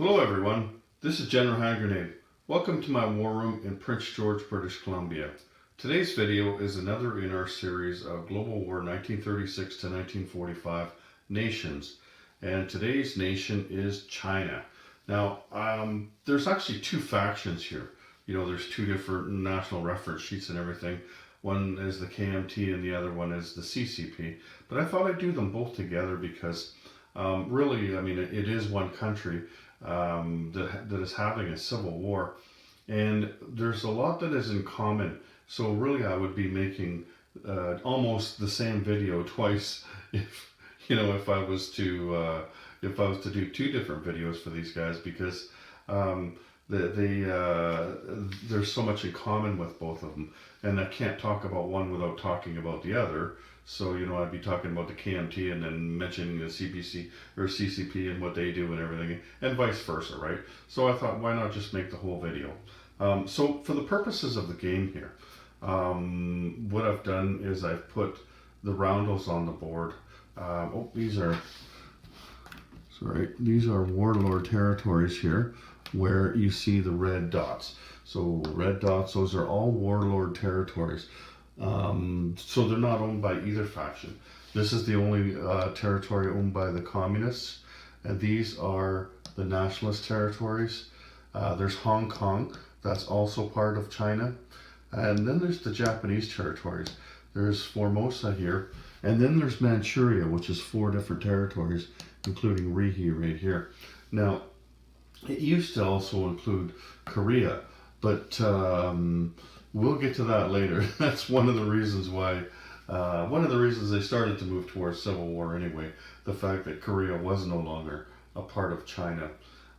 Hello everyone, this is General Hand Grenade. Welcome to my war room in Prince George, British Columbia. Today's video is another in our series of Global War 1936 to 1945 nations. And today's nation is China. Now, there's actually two factions here. You know, there's two different national reference sheets and everything. One is the KMT and the other one is the CCP. But I thought I'd do them both together because really, I mean, it is one country that is having a civil war, and there's a lot that is in common. So really, I would be making almost the same video twice if I was to do two different videos for these guys, because there's so much in common with both of them, and I can't talk about one without talking about the other. So, I'd be talking about the KMT and then mentioning the CBC or CCP and what they do and everything, and vice versa, right? So I thought, why not just make the whole video? So for the purposes of the game here, what I've done is I've put the roundels on the board. These are warlord territories here, where you see the red dots. So red dots, those are all warlord territories. So they're not owned by either faction. This is the only territory owned by the communists, and these are the nationalist territories. There's Hong Kong, that's also part of China, and then there's the Japanese territories. There's Formosa here, and then there's Manchuria, which is 4 different territories, including Rihe right here. Now, it used to also include Korea, but we'll get to that later. That's one of the reasons why, one of the reasons they started to move towards civil war anyway, the fact that Korea was no longer a part of China.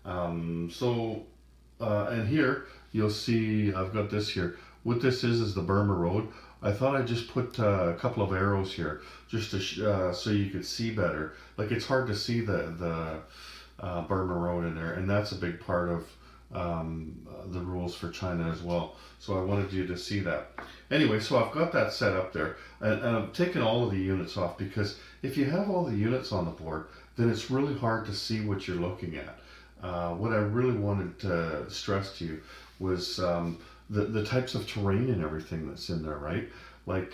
And here you'll see, I've got this here. What this is the Burma Road. I thought I'd just put a couple of arrows here, just to so you could see better. Like, it's hard to see the Burma Road in there, and that's a big part of the rules for China as well. So I wanted you to see that. Anyway, so I've got that set up there, and I'm taking all of the units off, because if you have all the units on the board, then it's really hard to see what you're looking at. What I really wanted to stress to you was the types of terrain and everything that's in there, right? Like,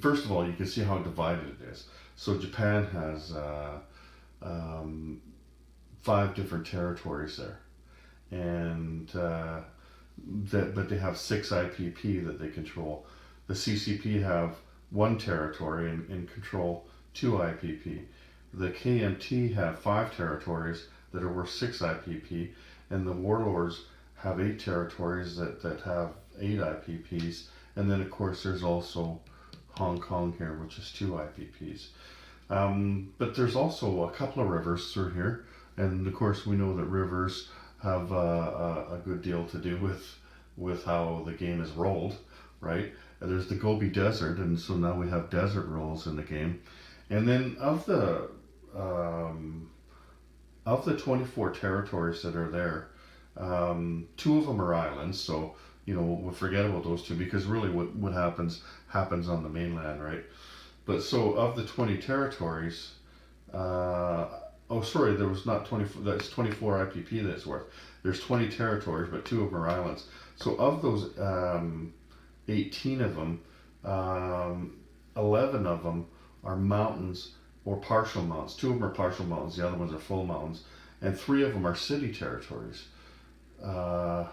first of all, you can see how divided it is. So Japan has 5 different territories there, and but they have 6 IPP that they control. The CCP have 1 territory and control 2 IPP. The KMT have 5 territories that are worth 6 IPP, and the warlords have 8 territories that have 8 IPPs. And then of course there's also Hong Kong here, which is 2 IPPs. But there's also a couple of rivers through here. And of course, we know that rivers have a good deal to do with how the game is rolled, right? And there's the Gobi Desert, and so now we have desert rolls in the game. And then of the 24 territories that are there, 2 of them are islands. So we'll forget about those 2, because really what happens on the mainland, right? But so of the 20 territories. Oh, sorry, there was not 24, that's 24 IPP that's worth. There's 20 territories, but 2 of them are islands. So of those 18 of them, 11 of them are mountains or partial mountains. 2 of them are partial mountains, the other ones are full mountains. And 3 of them are city territories. So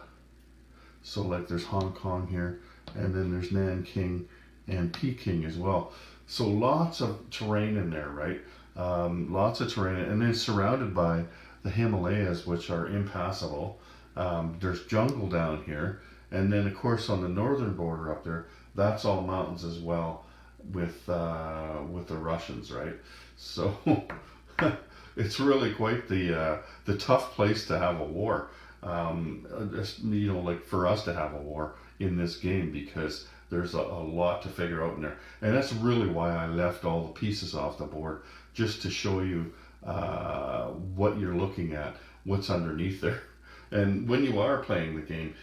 like there's Hong Kong here, and then there's Nanking and Peking as well. So lots of terrain in there, right? Lots of terrain, and then surrounded by the Himalayas, which are impassable. There's jungle down here, and then of course on the northern border up there, that's all mountains as well, with the Russians, right? So it's really quite the tough place to have a war. Like for us to have a war in this game, because there's a lot to figure out in there. And that's really why I left all the pieces off the board, just to show you what you're looking at, what's underneath there. And when you are playing the game,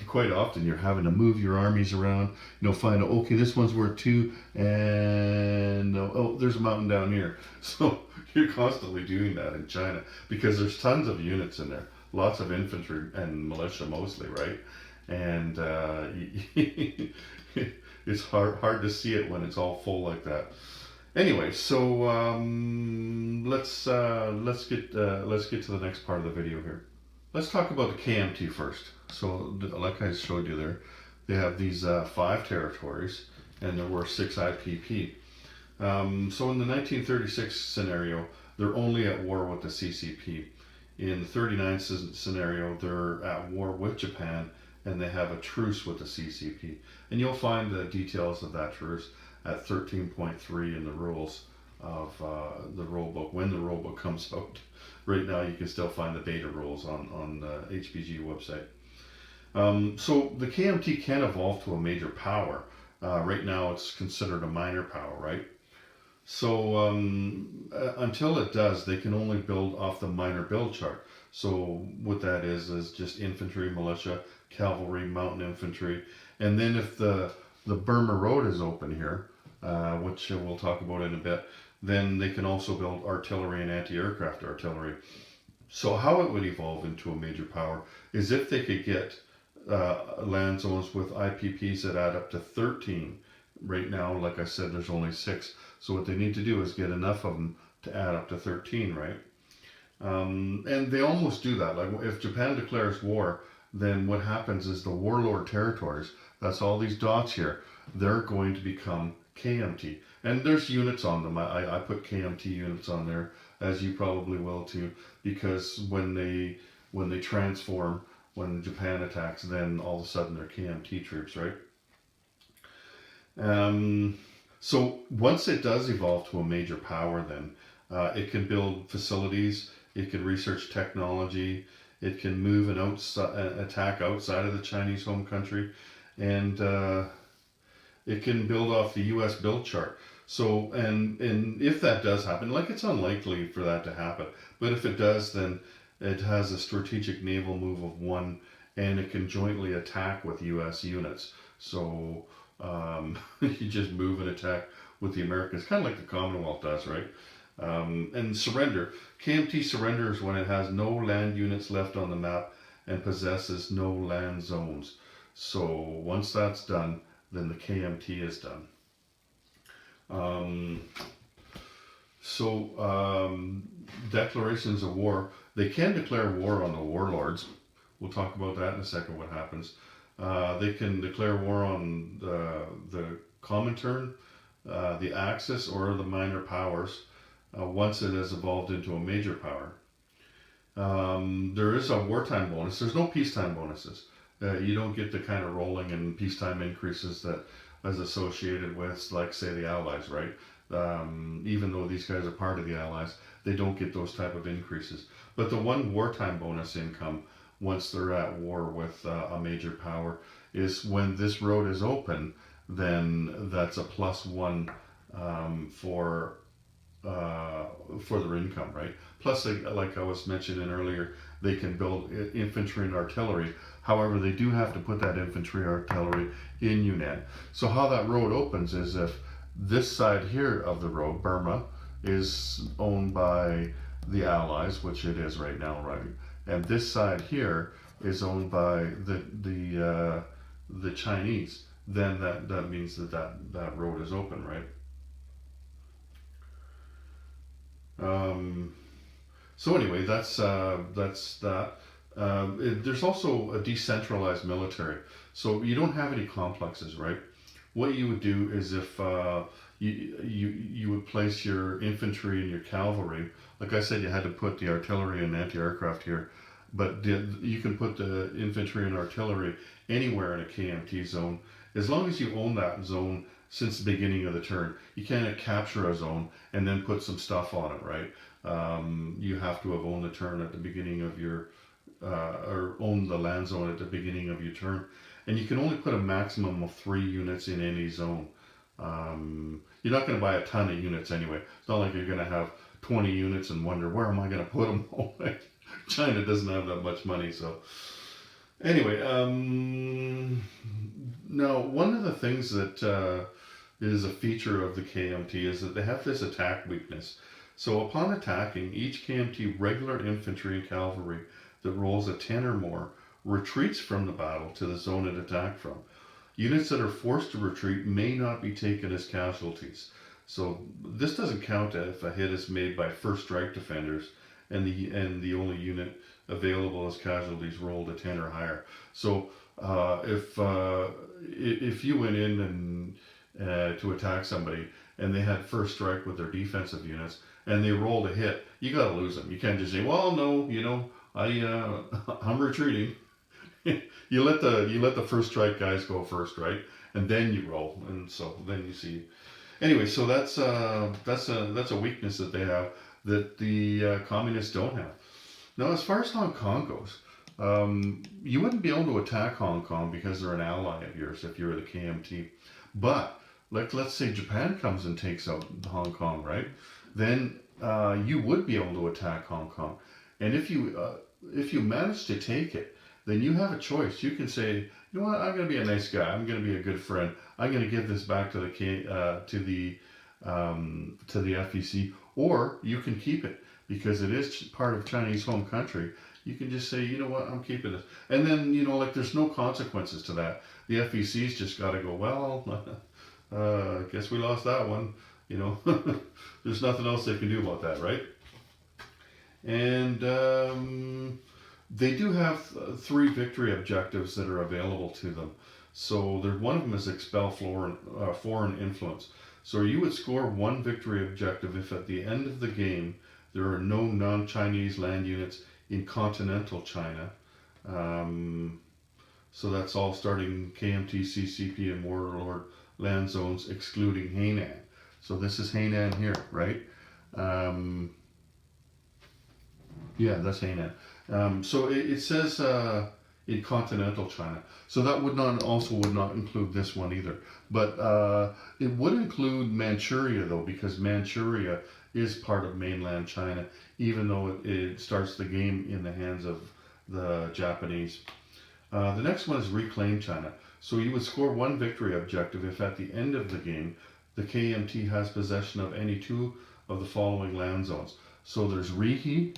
quite often you're having to move your armies around, find out, okay, this one's worth 2, and oh, there's a mountain down here. So You're constantly doing that in China because there's tons of units in there, lots of infantry and militia mostly, right? And it's hard to see it when it's all full like that. Anyway, so let's get to the next part of the video here. Let's talk about the KMT first. So, like I showed you there, they have these 5 territories, and there were 6 IPP. So in the 1936 scenario, they're only at war with the CCP. In the 39 scenario, they're at war with Japan, and they have a truce with the CCP. And you'll find the details of that truce at 13.3 in the rules of the rule book, when the rule book comes out. Right now, you can still find the beta rules on the HBG website. So the KMT can evolve to a major power. Right now, it's considered a minor power, right? So until it does, they can only build off the minor build chart. So what that is just infantry, militia, cavalry, mountain infantry, and then if the Burma Road is open here, which we'll talk about in a bit, then they can also build artillery and anti-aircraft artillery. So how it would evolve into a major power is if they could get land zones with IPPs that add up to 13. Right now, like I said, there's only 6. So what they need to do is get enough of them to add up to 13, right? And they almost do that. Like if Japan declares war, then what happens is the warlord territories, that's all these dots here, they're going to become KMT. And there's units on them. I put KMT units on there, as you probably will too, because when they transform, when Japan attacks, then all of a sudden they're KMT troops, right? So once it does evolve to a major power, then it can build facilities, it can research technology, it can move and attack outside of the Chinese home country, and it can build off the U.S. build chart. So, and if that does happen, like it's unlikely for that to happen, but if it does, then it has a strategic naval move of 1, and it can jointly attack with U.S. units. So you just move and attack with the Americans, kind of like the Commonwealth does, right? And surrender. KMT surrenders when it has no land units left on the map and possesses no land zones. So once that's done, then the KMT is done. Declarations of war. They can declare war on the warlords. We'll talk about that in a second, what happens. They can declare war on the Comintern, the Axis, or the minor powers once it has evolved into a major power. There is a wartime bonus. There's no peacetime bonuses. You don't get the kind of rolling and peacetime increases that is associated with, like, say, the Allies, right? Even though these guys are part of the Allies, they don't get those type of increases. But the one wartime bonus income, once they're at war with a major power, is when this road is open, then that's a +1 for their income, right? Plus, like I was mentioning earlier, they can build infantry and artillery. However, they do have to put that infantry artillery in Yunnan. So how that road opens is if this side here of the road, Burma, is owned by the Allies, which it is right now, right? And this side here is owned by the Chinese. Then that means that road is open, right? So anyway, that's that. There's also a decentralized military, so you don't have any complexes, right? What you would do is if you would place your infantry and your cavalry. Like I said, you had to put the artillery and anti-aircraft here, but you can put the infantry and artillery anywhere in a KMT zone as long as you own that zone since the beginning of the turn. You can't capture a zone and then put some stuff on it, right? You have to have owned the turn at the beginning of your, or own the land zone at the beginning of your turn. And you can only put a maximum of 3 units in any zone. You're not going to buy a ton of units anyway. It's not like you're going to have 20 units and wonder, where am I going to put them? China doesn't have that much money, so. Anyway, now one of the things that is a feature of the KMT is that they have this attack weakness. So upon attacking, each KMT regular infantry and cavalry that rolls a 10 or more retreats from the battle to the zone it attacked from. Units that are forced to retreat may not be taken as casualties. So this doesn't count if a hit is made by first strike defenders and the only unit available as casualties rolled a 10 or higher. So if you went in and to attack somebody and they had first strike with their defensive units and they rolled a hit, you got to lose them. You can't just say, well, no, I'm retreating. You let the first strike guys go first, right? And then you roll, and so then you see. Anyway, so that's a weakness that they have that the communists don't have. Now, as far as Hong Kong goes, you wouldn't be able to attack Hong Kong because they're an ally of yours if you're the KMT. But let's say Japan comes and takes out Hong Kong, right? Then you would be able to attack Hong Kong, and if you manage to take it, then you have a choice. You can say, you know what, I'm going to be a nice guy. I'm going to be a good friend. I'm going to give this back to the FEC, or you can keep it because it is part of Chinese home country. You can just say, you know what, I'm keeping it, and then there's no consequences to that. The FEC's just got to go, well, guess we lost that one. There's nothing else they can do about that, right? And they do have 3 victory objectives that are available to them. So one of them is expel foreign influence. So you would score 1 victory objective if at the end of the game there are no non-Chinese land units in continental China. So that's all starting KMT, CCP, and Warlord land zones excluding Hainan. So this is Hainan here, right? Yeah, that's Hainan. So it says in continental China. So that would not include this one either. But it would include Manchuria though, because Manchuria is part of mainland China, even though it starts the game in the hands of the Japanese. The next one is reclaim China. So you would score 1 victory objective if at the end of the game the KMT has possession of any 2 of the following land zones. So there's Rihi,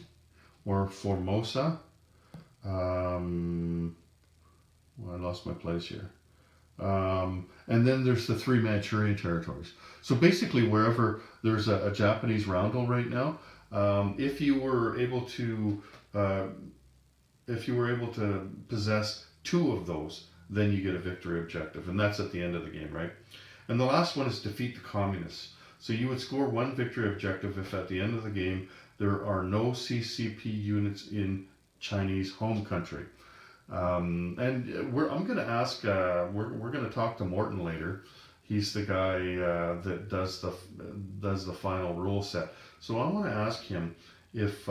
or Formosa. I lost my place here. And then there's the 3 Manchurian territories. So basically, wherever there's a Japanese roundel right now, if you were able to possess 2 of those, then you get a victory objective, and that's at the end of the game, right? And the last one is defeat the communists. So you would score 1 victory objective if at the end of the game there are no CCP units in Chinese home country. I'm going to ask. We're going to talk to Morton later. He's the guy that does the final rule set. So I want to ask him if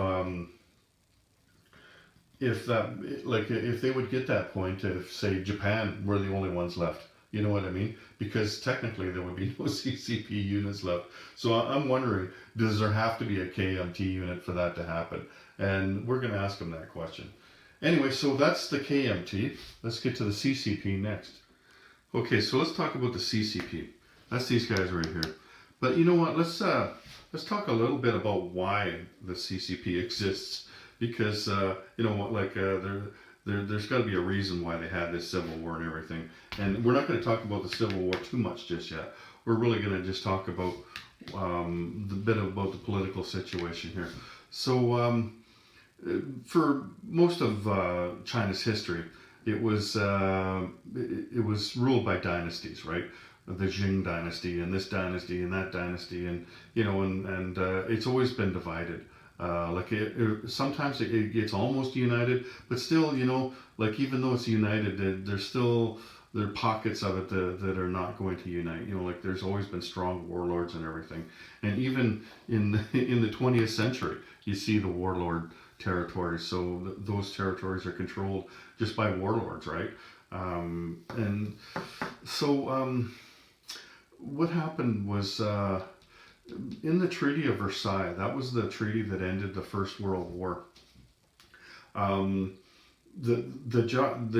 they would get that point if, say, Japan were the only ones left. You know what I mean? Because technically there would be no CCP units left. So I'm wondering, does there have to be a KMT unit for that to happen? And we're going to ask him that question. Anyway, so that's the KMT. Let's get to the CCP next. Okay, so let's talk about the CCP. That's these guys right here. But you know what? Let's talk a little bit about why the CCP exists. Because there's got to be a reason why they had this civil war and everything. And we're not going to talk about the Civil War too much just yet. We're really going to just talk about about the political situation here. So for most of China's history, it was ruled by dynasties, right? The Jing dynasty and this dynasty and that dynasty, and it's always been divided. Sometimes it gets almost united, but still, even though it's united, there are pockets of it that are not going to unite. There's always been strong warlords and everything. And even in the 20th century, you see the warlord territories. So those territories are controlled just by warlords, right? And so what happened was, in the Treaty of Versailles, that was the treaty that ended the First World War. The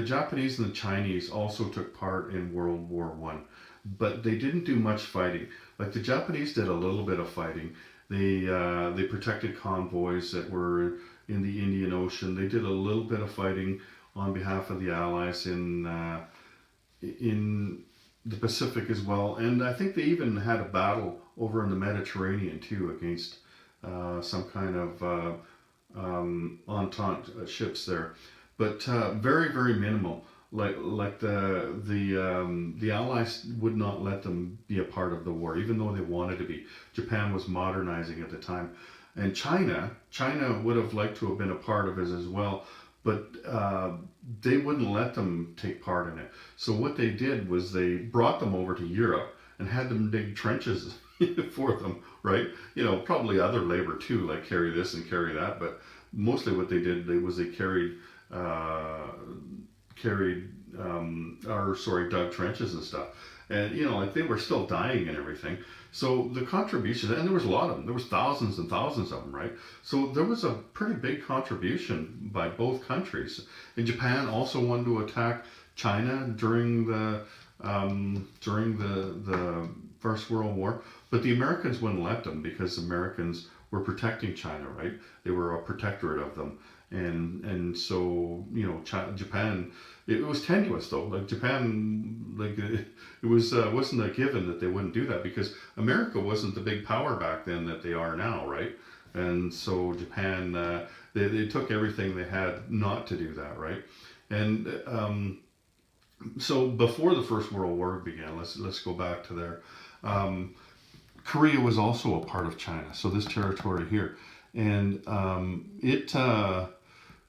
Japanese and the Chinese also took part in World War I, but they didn't do much fighting. Like the Japanese did a little bit of fighting. They protected convoys that were in the Indian Ocean. They did a little bit of fighting on behalf of the Allies in the Pacific as well, and I think they even had a battle over in the Mediterranean too against some kind of Entente ships there, but very very minimal. Like the Allies would not let them be a part of the war, even though they wanted to be. Japan was modernizing at the time, and China would have liked to have been a part of it as well, but they wouldn't let them take part in it. So what they did was they brought them over to Europe and had them dig trenches for them, right? You know, probably other labor too, like carry this and carry that, but mostly what they did was they dug trenches and stuff. And, you know, like they were still dying and everything. So the contributions, and there was a lot of them, there was thousands and thousands of them, right? So there was a pretty big contribution by both countries. And Japan also wanted to attack China during the First World War, but the Americans wouldn't let them because the Americans were protecting China, right? They were a protectorate of them, and so you know, Japan. It was tenuous though. Like Japan, like it was wasn't a given that they wouldn't do that because America wasn't the big power back then that they are now, right? And so Japan, they took everything they had not to do that, right? And so before the First World War began, let's go back to there. Korea was also a part of China, so this territory here, and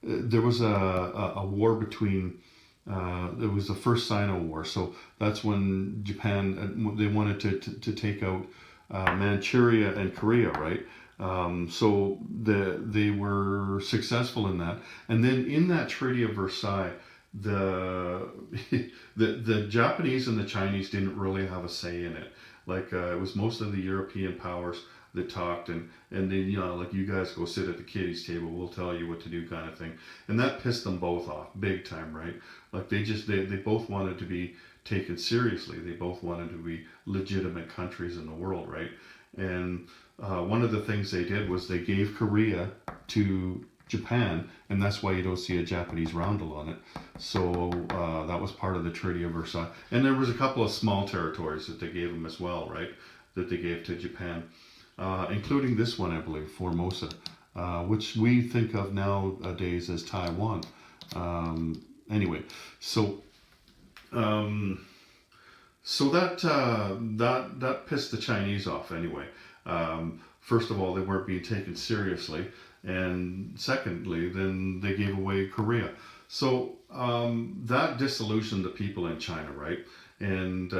there was a war between. There was the first Sino War, so that's when Japan they wanted to take out Manchuria and Korea, right? So they were successful in that, and then in that Treaty of Versailles, the the Japanese and the Chinese didn't really have a say in it. Like it was most of the European powers that talked, and then you know, like, you guys go sit at the kiddies table, we'll tell you what to do, kind of thing. And that pissed them both off big time, right? Like they both wanted to be taken seriously. They both wanted to be legitimate countries in the world, right? And one of the things they did was they gave Korea to Japan, and that's why you don't see a Japanese roundel on it. So that was part of the Treaty of Versailles. And there was a couple of small territories that they gave them as well, right? That they gave to Japan, including this one, I believe, Formosa, which we think of nowadays as Taiwan. Anyway, so that pissed the Chinese off anyway. First of all, they weren't being taken seriously, and secondly, then they gave away Korea. So that disillusioned the people in China, right? And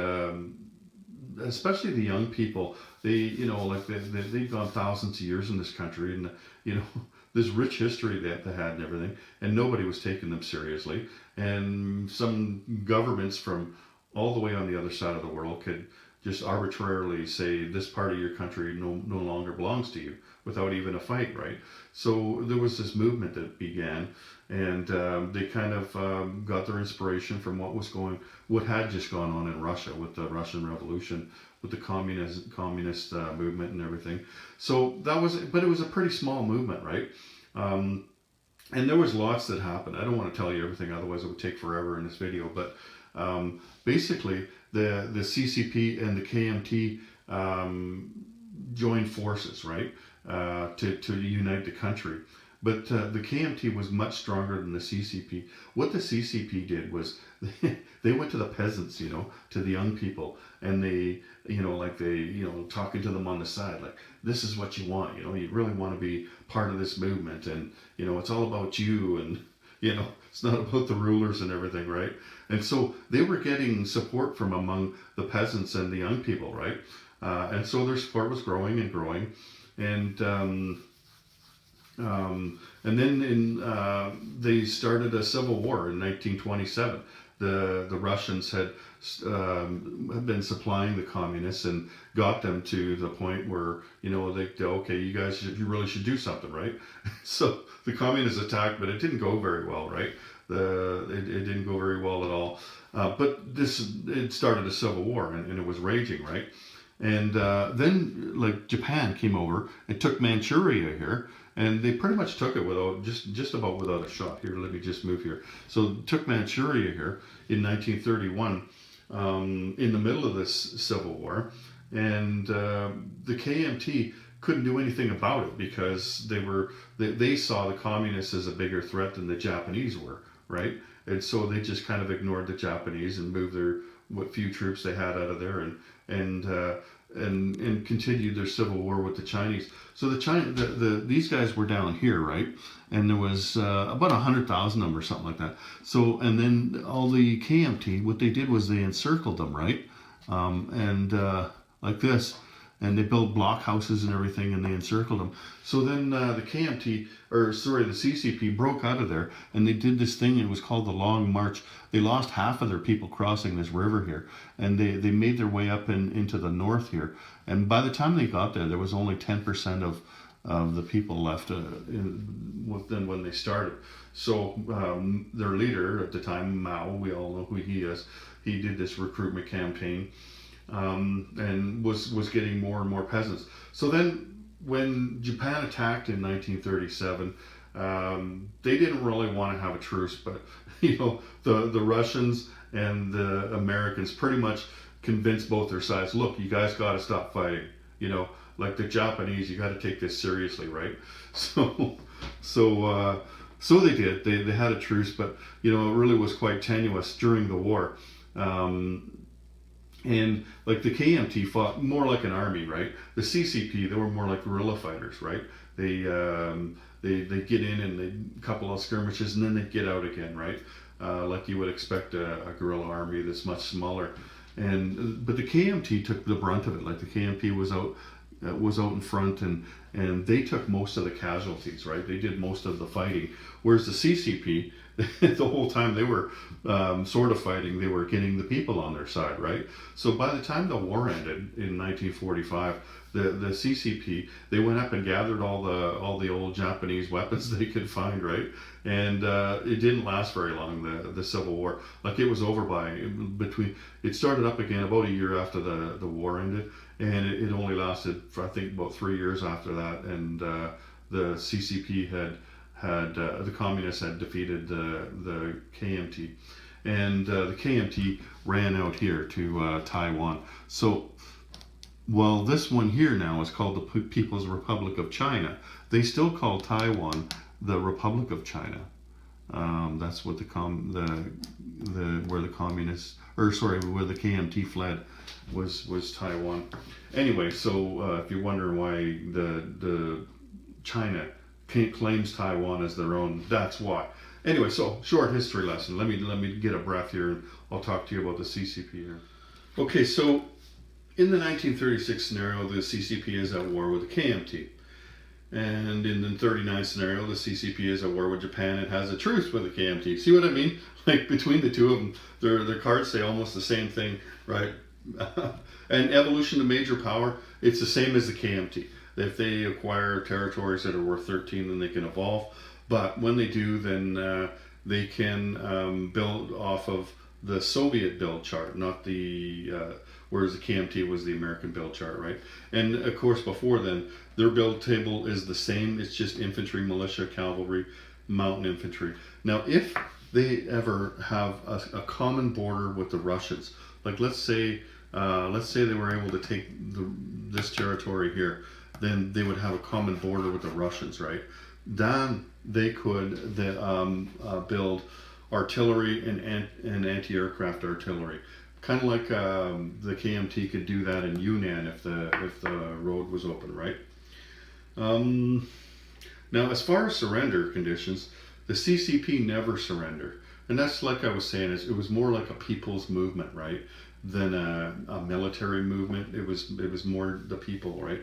especially the young people, they've gone thousands of years in this country, and you know, this rich history that they had and everything, and nobody was taking them seriously. And some governments from all the way on the other side of the world could just arbitrarily say this part of your country no longer belongs to you without even a fight, right? So there was this movement that began, and they kind of got their inspiration from what had just gone on in Russia with the Russian Revolution, with the communist movement and everything. So but it was a pretty small movement, right? And there was lots that happened. I don't want to tell you everything, otherwise it would take forever in this video. But basically, the CCP and the KMT joined forces, right, to unite the country. But the KMT was much stronger than the CCP. What the CCP did was they went to the peasants, you know, to the young people, and they talking to them on the side, like, this is what you want, you know, you really want to be part of this movement, and you know, it's all about you, and you know, it's not about the rulers and everything, right? And so they were getting support from among the peasants and the young people, right? And so their support was growing and growing, and then they started a civil war in 1927. The Russians had been supplying the communists and got them to the point where, you know, okay, you really should do something, right? So the communists attacked, but it didn't go very well, right? It didn't go very well at all. But it started a civil war, and it was raging, right? And then, like, Japan came over and took Manchuria here, and they pretty much took it without just about without a shot. Here, let me just move here. So took Manchuria here in 1931, in the middle of this civil war, and the KMT couldn't do anything about it because they saw the communists as a bigger threat than the Japanese were, right? And so they just kind of ignored the Japanese and moved their what few troops they had out of there, and and continued their civil war with the Chinese. So these guys were down here, right? And there was about 100,000 of them or something like that. So and then all the KMT, what they did was they encircled them, right? And like this, and they built blockhouses and everything, and they encircled them. So then the KMT, or sorry, the CCP broke out of there, and they did this thing. It was called the Long March. They lost half of their people crossing this river here, and they made their way up into the north here. And by the time they got there, there was only 10% of the people left than when they started. So their leader at the time, Mao, we all know who he is. He did this recruitment campaign. And was getting more and more peasants. So then, when Japan attacked in 1937, they didn't really want to have a truce, but the Russians and the Americans pretty much convinced both their sides. Look, you guys got to stop fighting. Like the Japanese, you got to take this seriously, right? So they did. They had a truce, but it really was quite tenuous during the war. And like the KMT fought more like an army, right? The CCP, they were more like guerrilla fighters, right? They get in and they couple of skirmishes and then they get out again, right? Like you would expect a guerrilla army that's much smaller. But the KMT took the brunt of it. Like the KMT was out in front, and they took most of the casualties, right? They did most of the fighting, whereas the CCP, the whole time they were sort of fighting, they were getting the people on their side, right? So by the time the war ended in 1945, the CCP, they went up and gathered all the old Japanese weapons they could find, right? And it didn't last very long, the Civil War. Like it was over it started up again about a year after the war ended, and it only lasted for I think about 3 years after that, and the CCP the communists had defeated the KMT, and the KMT ran out here to Taiwan. So, well, this one here now is called the People's Republic of China. They still call Taiwan the Republic of China. That's what where the communists, where the KMT fled was Taiwan. Anyway, so if you're wondering why the China claims Taiwan as their own, that's why. Anyway, so short history lesson. Let me get a breath here, and I'll talk to you about the CCP here. Okay, so in the 1936 scenario, the CCP is at war with the KMT. And in the 39 scenario, the CCP is at war with Japan and has a truce with the KMT. See what I mean? Like between the two of them, their cards say almost the same thing, right? And evolution to major power, it's the same as the KMT. If they acquire territories that are worth 13, then they can evolve. But when they do, then they can build off of the Soviet build chart, not whereas the KMT was the American build chart, right? And of course, before then, their build table is the same. It's just infantry, militia, cavalry, mountain infantry. Now, if they ever have a common border with the Russians, like let's say they were able to take this territory here, then they would have a common border with the Russians, right? Then they could build artillery and anti-aircraft artillery, kind of like the KMT could do that in Yunnan if the road was open, right? Now, as far as surrender conditions, the CCP never surrendered, and that's like I was saying, it was more like a people's movement, right, than a military movement. It was more the people, right?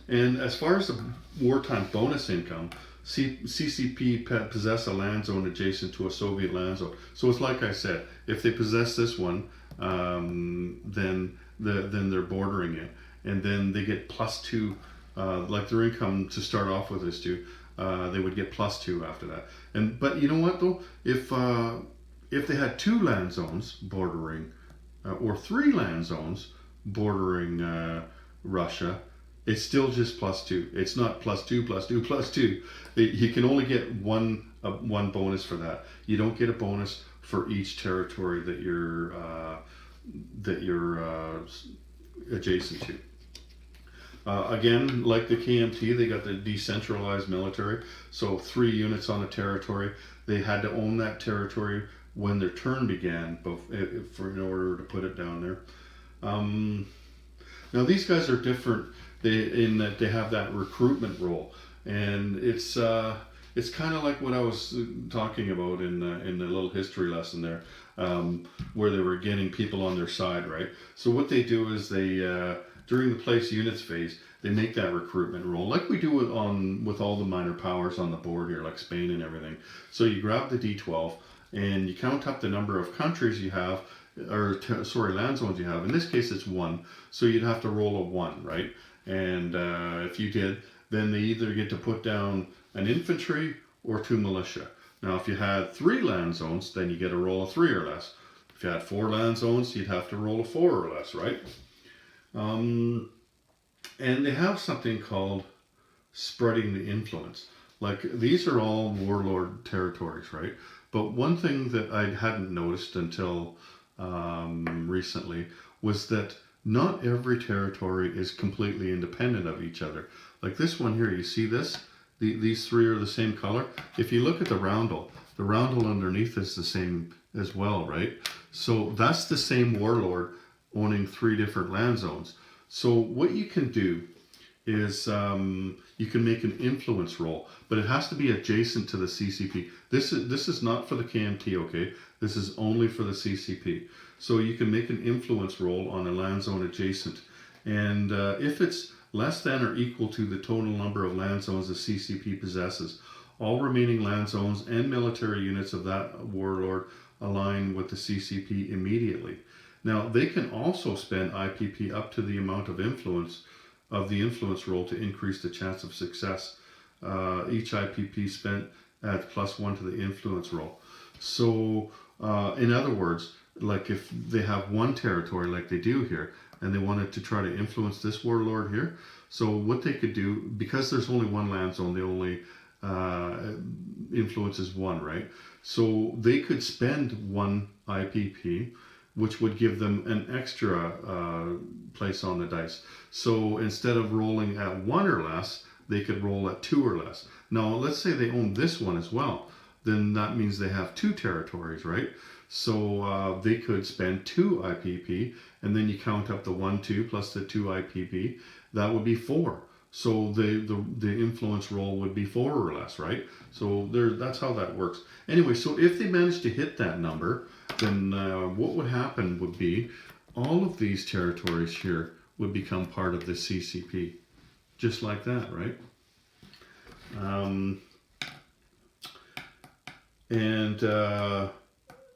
And as far as the wartime bonus income, CCP possess a land zone adjacent to a Soviet land zone. So it's like I said, if they possess this one, then they're bordering it, and then they get +2, like their income to start off with is 2. They would get +2 after that. But you know what though? If they had 2 land zones bordering, or 3 land zones bordering Russia, it's still just +2. It's not +2, +2, +2. You can only get one bonus for that. You don't get a bonus for each territory that you're adjacent to. Again, like the KMT, they got the decentralized military. So 3 units on a territory. They had to own that territory when their turn began, in order to put it down there. Now these guys are different in that they have that recruitment role, and it's kind of like what I was talking about in the little history lesson there, where they were getting people on their side, right? So what they do is they during the place units phase, they make that recruitment roll, like we do with all the minor powers on the board here, like Spain and everything. So you grab the D12 and you count up the number of countries you have, or land zones you have. In this case, it's 1. So you'd have to roll a 1, right? And if you did, then they either get to put down an infantry or 2 militia. Now, if you had 3 land zones, then you get a roll of 3 or less. If you had 4 land zones, you'd have to roll a 4 or less, right? And they have something called spreading the influence. Like, these are all warlord territories, right? But one thing that I hadn't noticed until recently was that not every territory is completely independent of each other. Like this one here, you see this? These 3 are the same color. If you look at the roundel underneath is the same as well, right? So that's the same warlord owning 3 different land zones. So what you can do is you can make an influence roll, but it has to be adjacent to the CCP. This is not for the KMT, okay? This is only for the CCP. So you can make an influence roll on a land zone adjacent, and if it's less than or equal to the total number of land zones the CCP possesses, all remaining land zones and military units of that warlord align with the CCP immediately. Now, they can also spend IPP up to the amount of influence of the influence roll to increase the chance of success. Each IPP spent adds +1 to the influence roll. So, in other words, like if they have one territory like they do here, and they wanted to try to influence this warlord here, so what they could do, because there's only one land zone, the only influence is 1, right? So they could spend 1 IPP, which would give them an extra place on the dice. So instead of rolling at 1 or less, they could roll at 2 or less. Now, let's say they own this one as well. Then that means they have 2 territories, right? So they could spend 2 IPP, and then you count up the 1, 2 plus the 2 IPP. That would be 4. So the influence roll would be 4 or less, right? So that's how that works. Anyway, so if they manage to hit that number, then what would happen would be all of these territories here would become part of the CCP, just like that, right?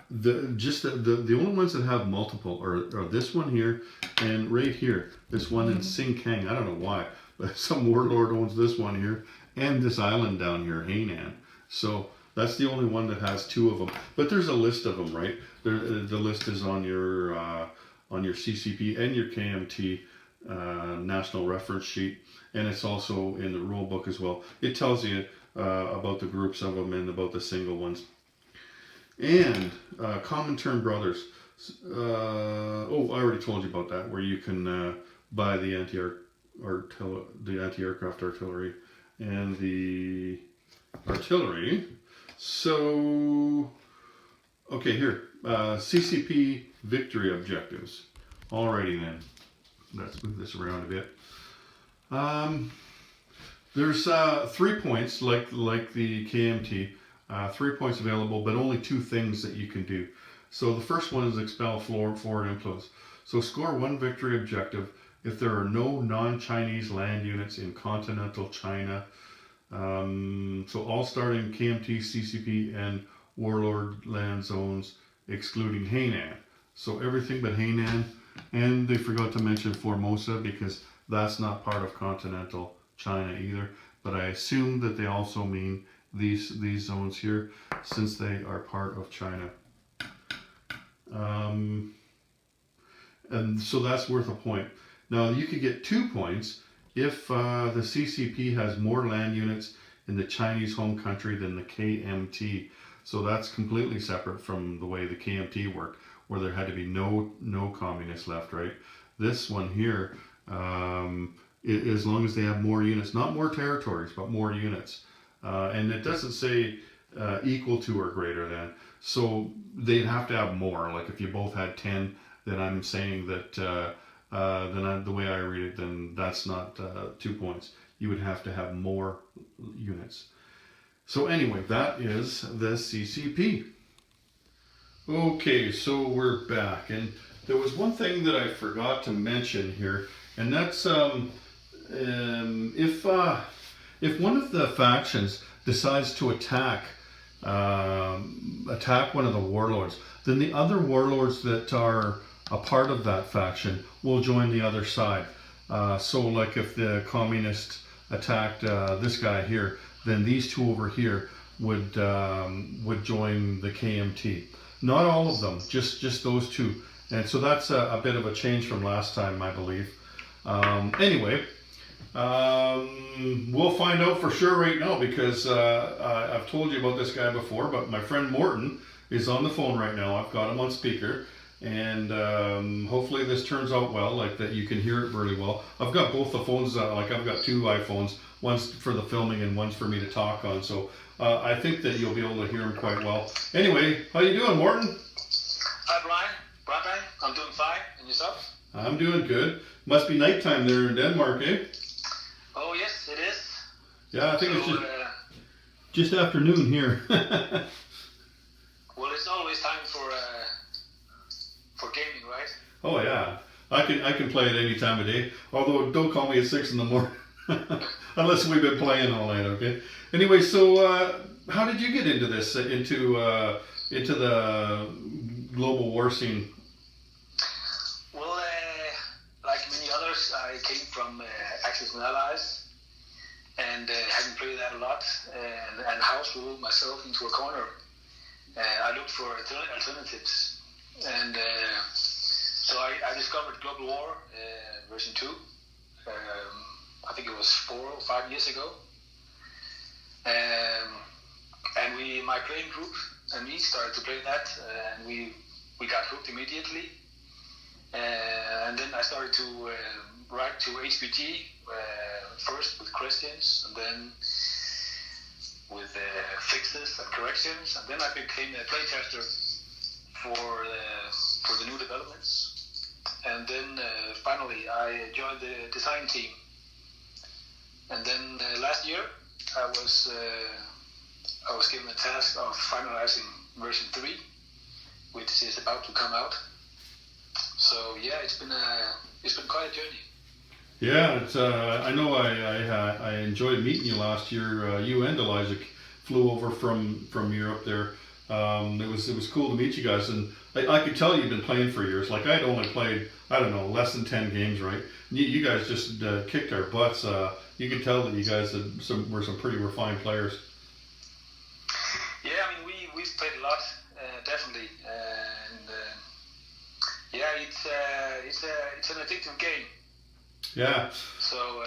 The only ones that have multiple are this one here and right here. This one in Sing Kang. I don't know why, but some warlord owns this one here and this island down here, Hainan. So that's the only one that has 2 of them. But there's a list of them, right? The list is on your CCP and your KMT national reference sheet, and it's also in the rule book as well. It tells you about the groups of them and about the single ones. And common term brothers. I already told you about that, where you can buy the anti-aircraft artillery and the artillery. So, okay, here, CCP victory objectives. Alrighty then, let's move this around a bit. There's 3 points, like the KMT. 3 points available, but only 2 things that you can do. So the first one is expel foreign influence. So score 1 victory objective if there are no non-Chinese land units in continental China. So all starting KMT, CCP, and warlord land zones, excluding Hainan. So everything but Hainan, and they forgot to mention Formosa because that's not part of continental China either. But I assume that they also mean these zones here, since they are part of China. And so that's worth a point. Now you could get 2 points if the CCP has more land units in the Chinese home country than the KMT. So that's completely separate from the way the KMT worked, where there had to be no communists left, right? This one here, as long as they have more units, not more territories, but more units. And it doesn't say equal to or greater than. So they'd have to have more. Like if you both had 10, then I'm saying that the way I read it, then that's not 2 points. You would have to have more units. So anyway, that is the CCP. Okay, so we're back, and there was one thing that I forgot to mention here, and that's if one of the factions decides to attack one of the warlords, then the other warlords that are a part of that faction will join the other side. So like if the communists attacked this guy here, then these two over here would join the KMT. Not all of them, just those two. And so that's a bit of a change from last time, I believe. Anyway, we'll find out for sure right now, because I've told you about this guy before, but my friend Morton is on the phone right now. I've got him on speaker, and hopefully this turns out well, like that you can hear it really well. I've got both the phones, like I've got 2 iPhones, one's for the filming and one's for me to talk on, so I think that you'll be able to hear him quite well. Anyway, how you doing, Morton? Hi, Brian. I'm doing fine. And yourself? I'm doing good. Must be nighttime there in Denmark, eh? Oh, yes, it is. Yeah, I think it's just afternoon here. Well, it's always time for gaming, right? Oh yeah, I can play it any time of day. Although don't call me at 6 in the morning, unless we've been playing all night. Okay. Anyway, so how did you get into this? Into the global war scene? Well, like many others, I came from Axis and Allies, and having played that a lot, and house ruled myself into a corner. I looked for alternatives, and so I discovered Global War version 2. I think it was 4 or 5 years ago, and my playing group and me started to play that, and we got hooked immediately. And then I started to write to HPG, first with questions, and then with fixes and corrections, and then I became a playtester for the new developments. And then finally I joined the design team. And then last year I was given the task of finalizing version 3, which is about to come out. So yeah, it's been quite a journey. Yeah, it's I know I enjoyed meeting you last year. You and Elijah flew over from Europe there. It was cool to meet you guys, and I could tell you've been playing for years. Like I'd only played, I don't know, less than 10 games, right? You guys just kicked our butts. You could tell that you guys were some pretty refined players. Yeah, I mean we've played a lot, definitely, and yeah, it's an addictive game. Yeah. So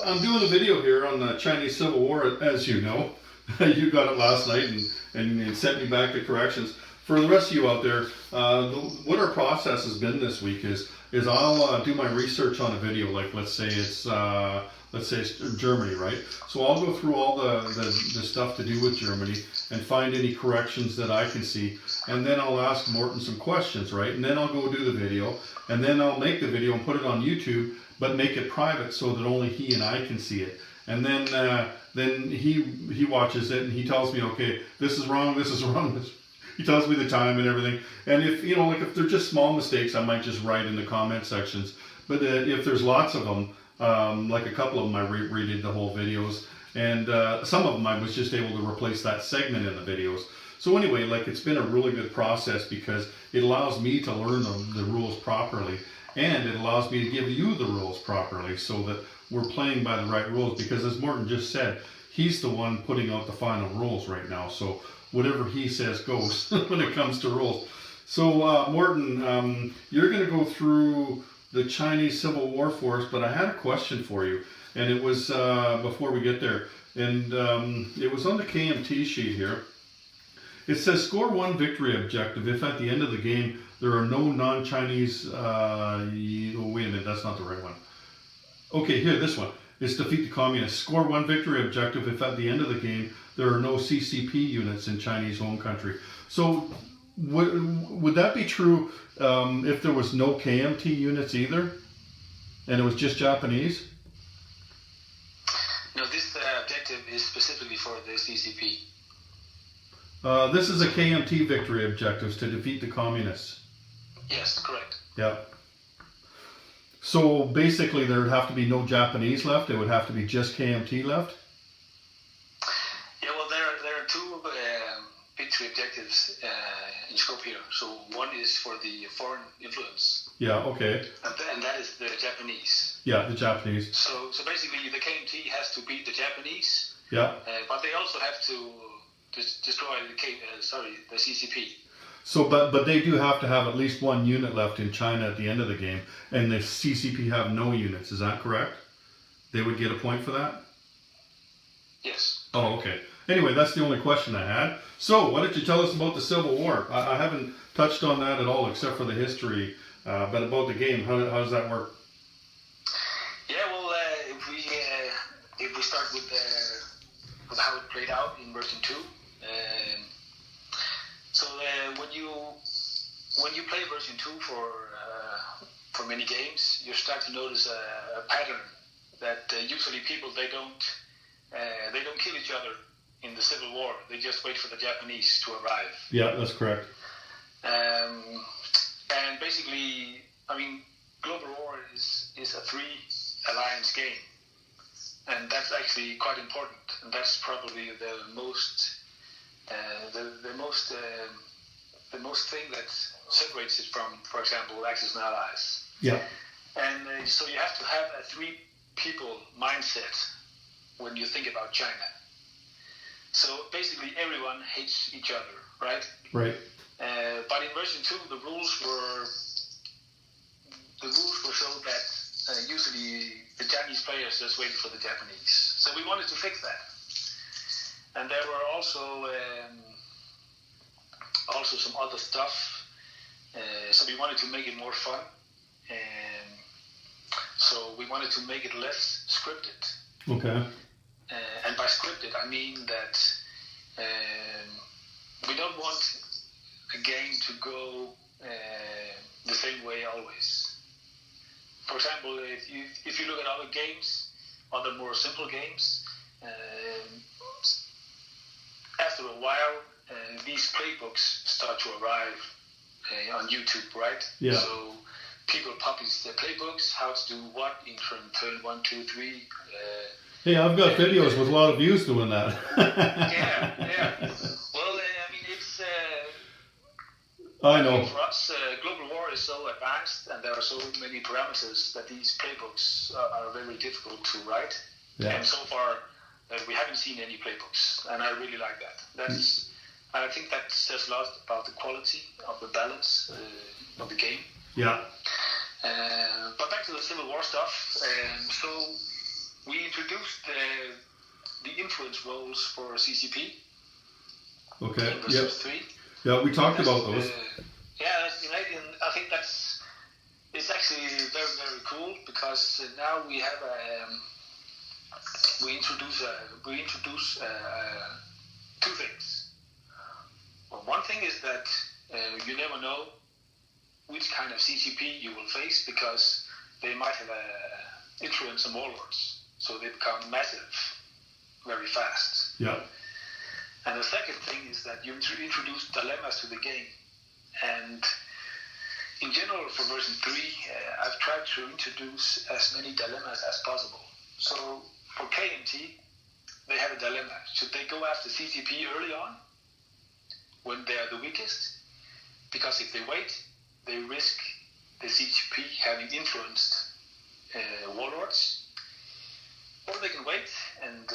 I'm doing a video here on the Chinese Civil War, as you know. You got it last night and sent me back the corrections. For the rest of you out there, what our process has been this week is I'll do my research on a video. Like let's say it's Germany, right? So I'll go through all the stuff to do with Germany and find any corrections that I can see, and then I'll ask Morton some questions, right? And then I'll go do the video, and then I'll make the video and put it on YouTube, but make it private so that only he and I can see it. And then he watches it and he tells me, okay, this is wrong. He tells me the time and everything. And if if they're just small mistakes, I might just write in the comment sections. But if there's lots of them, like a couple of them, I redid the whole videos, and some of them I was just able to replace that segment in the videos. So anyway, like it's been a really good process because it allows me to learn the rules properly, and it allows me to give you the rules properly so that we're playing by the right rules, because as Morton just said, he's the one putting out the final rules right now. So whatever he says goes when it comes to rules. So, Morton, you're going to go through the Chinese Civil War for us, but I had a question for you, and it was before we get there, and it was on the KMT sheet here. It says score one victory objective if at the end of the game there are no non-Chinese. Oh, wait a minute, that's not the right one. Okay, here, this one. It's defeat the communists. Score one victory objective if at the end of the game there are no CCP units in Chinese home country. So, would that be true if there was no KMT units either, and it was just Japanese? No, this objective is specifically for the CCP. This is a KMT victory objectives to defeat the communists. Yes, correct. Yeah. So basically, there would have to be no Japanese left. It would have to be just KMT left. Yeah, well, there are two victory objectives in scope here. So one is for the foreign influence. Yeah. Okay. And that is the Japanese. Yeah, the Japanese. So basically, the KMT has to beat the Japanese. Yeah. But they also have to destroy the CCP. So, but they do have to have at least one unit left in China at the end of the game, and the CCP have no units. Is that correct? They would get a point for that? Yes. Oh, okay. Anyway, that's the only question I had. So, why don't you tell us about the Civil War? I haven't touched on that at all, except for the history. But about the game, how does that work? Yeah, well, if we start with how it played out in version 2. When you play version 2 for many games, you start to notice a pattern that usually people they don't kill each other in the Civil War. They just wait for the Japanese to arrive. Yeah, that's correct. And basically, I mean, Global War is a 3 alliance game, and that's actually quite important. And that's probably the most thing that separates it from, for example, Axis and Allies. Yeah. And so you have to have a 3 people mindset when you think about China. So basically, everyone hates each other, right? Right. But in version 2, the rules were so that usually the Chinese players just waited for the Japanese. So we wanted to fix that. And there were also some other stuff. So we wanted to make it more fun. So we wanted to make it less scripted. Okay. And by scripted, I mean that we don't want a game to go the same way always. For example, if you look at other games, other more simple games, after a while, these playbooks start to arrive on YouTube, right? Yeah. So people publish their playbooks, how to do what in turn 1, 2, 3. Hey, I've got videos with a lot of views doing that. Yeah. Well, I mean, it's. I know. For us, Global War is so advanced, and there are so many parameters that these playbooks are very difficult to write. Yeah. And so far, we haven't seen any playbooks, and I really like that. And I think that says a lot about the quality of the balance of the game. Yeah. But back to the Civil War stuff. So we introduced the influence roles for CCP. Okay. In version 3. Yeah, we talked about those. I think it's actually very, very cool because now we have we introduce 2 things. Well, one thing is that you never know which kind of CCP you will face because they might have influence on warlords, so they become massive very fast. Yeah. And the second thing is that you introduce dilemmas to the game. And in general, for version 3, I've tried to introduce as many dilemmas as possible. So for KMT, they have a dilemma. Should they go after CCP early on, when they are the weakest? Because if they wait, they risk the CCP having influenced warlords. Or they can wait and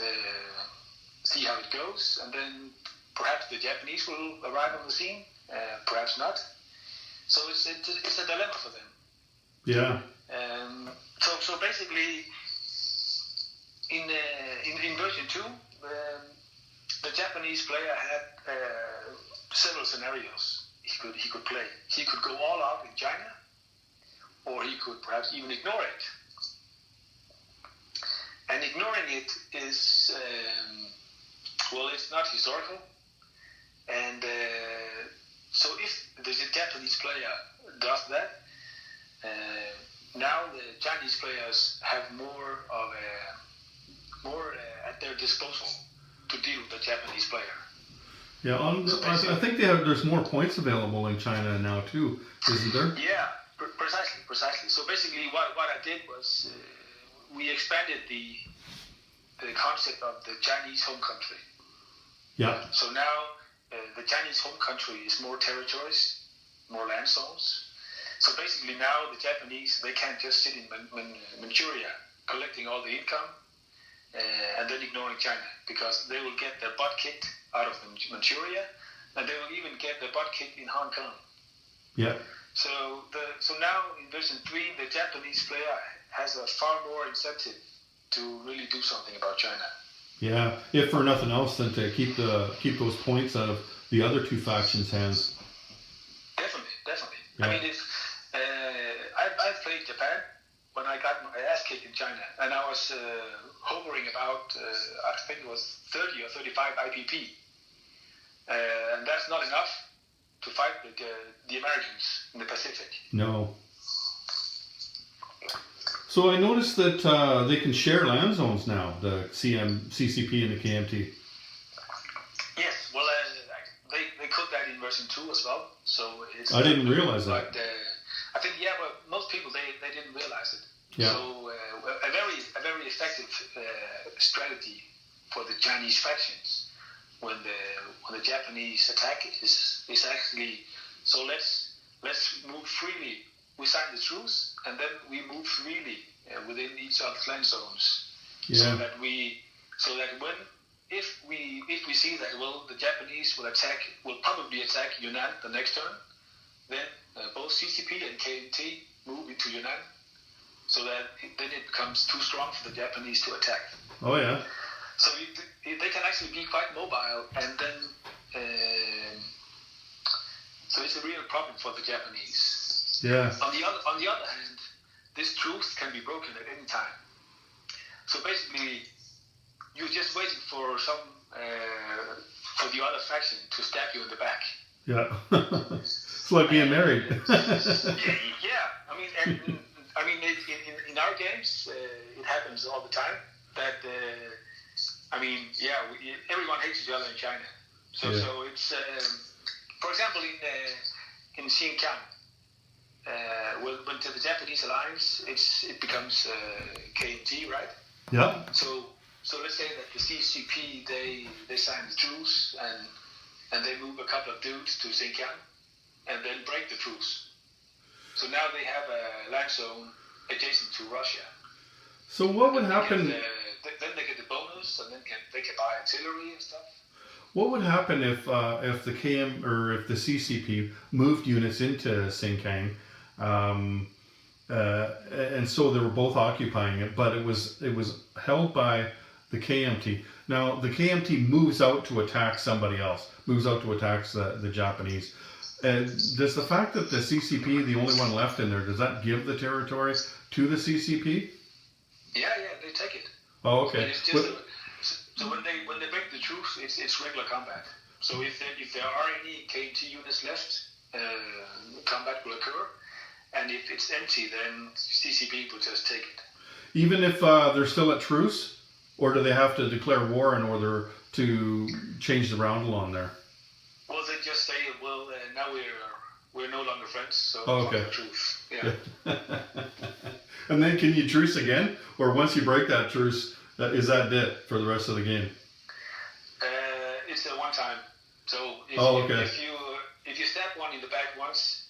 see how it goes, and then perhaps the Japanese will arrive on the scene, perhaps not. So it's a dilemma for them. Yeah. So basically, in version 2, the Japanese player had several scenarios he could play. He could go all out in China, or he could perhaps even ignore it. And ignoring it is, it's not historical. And so if the Japanese player does that, now the Chinese players have more at their disposal to deal with the Japanese player. Yeah, I think there's more points available in China now too, isn't there? Yeah, precisely. So basically, what I did was we expanded the concept of the Chinese home country. Yeah. So now the Chinese home country is more territories, more land zones. So basically now the Japanese, they can't just sit in Manchuria collecting all the income and then ignoring China, because they will get their butt kicked out of Manchuria, and they will even get their butt kicked in Hong Kong. Yeah. So now in version 3, the Japanese player has a far more incentive to really do something about China. Yeah, if for nothing else than to keep those points out of the other two factions' hands. Definitely. Yeah. I mean, if I've played Japan when I got my ass kicked in China, and I was hovering about I think it was 30 or 35 IPP, and that's not enough to fight the Americans in the Pacific. No. So I noticed that they can share land zones now, the CCP and the KMT. Yes, well, they cooked that in version 2 as well. So it's. I didn't realize that. But I think but most people they didn't realize it. Yeah. So a very effective strategy for the Chinese factions when the Japanese attack is actually, so let's move freely. We sign the truce, and then we move freely within each other's land zones. Yeah. So that if we see that the Japanese will probably attack Yunnan the next turn, then both CCP and KMT move into Yunnan, so that then it becomes too strong for the Japanese to attack. Oh yeah. So they can actually be quite mobile, and then so it's a real problem for the Japanese. Yeah. On the other hand, this truce can be broken at any time. So basically, you're just waiting for for the other faction to stab you in the back. Yeah. It's like being married. Yeah. I mean, in our games, it happens all the time. That everyone hates each other in China. So it's for example in Xinjiang. When to the Japanese alliance, it becomes KMT, right? Yeah. So let's say that the CCP they sign the truce and they move a couple of dudes to Xinjiang and then break the truce. So now they have a land zone adjacent to Russia. So what would happen? Then they get the bonus, and then they can buy artillery and stuff. What would happen if the KM or if the CCP moved units into Xinjiang, and so they were both occupying it, but it was held by the KMT. Now the KMT moves out to attack somebody else, moves out to attack the Japanese. Does the fact that the CCP, the only one left in there, does that give the territory to the CCP? Yeah, they take it. Oh, okay. So when they break the truce, it's regular combat. So if there are any KMT units left, combat will occur, and if it's empty, then CCP will just take it. Even if they're still at truce, or do they have to declare war in order to change the roundel on there? Well, they just say, now we're no longer friends, so okay. Truce. Yeah. And then can you truce again, or once you break that truce, is that it for the rest of the game? It's a one time. So if you stab one in the back once,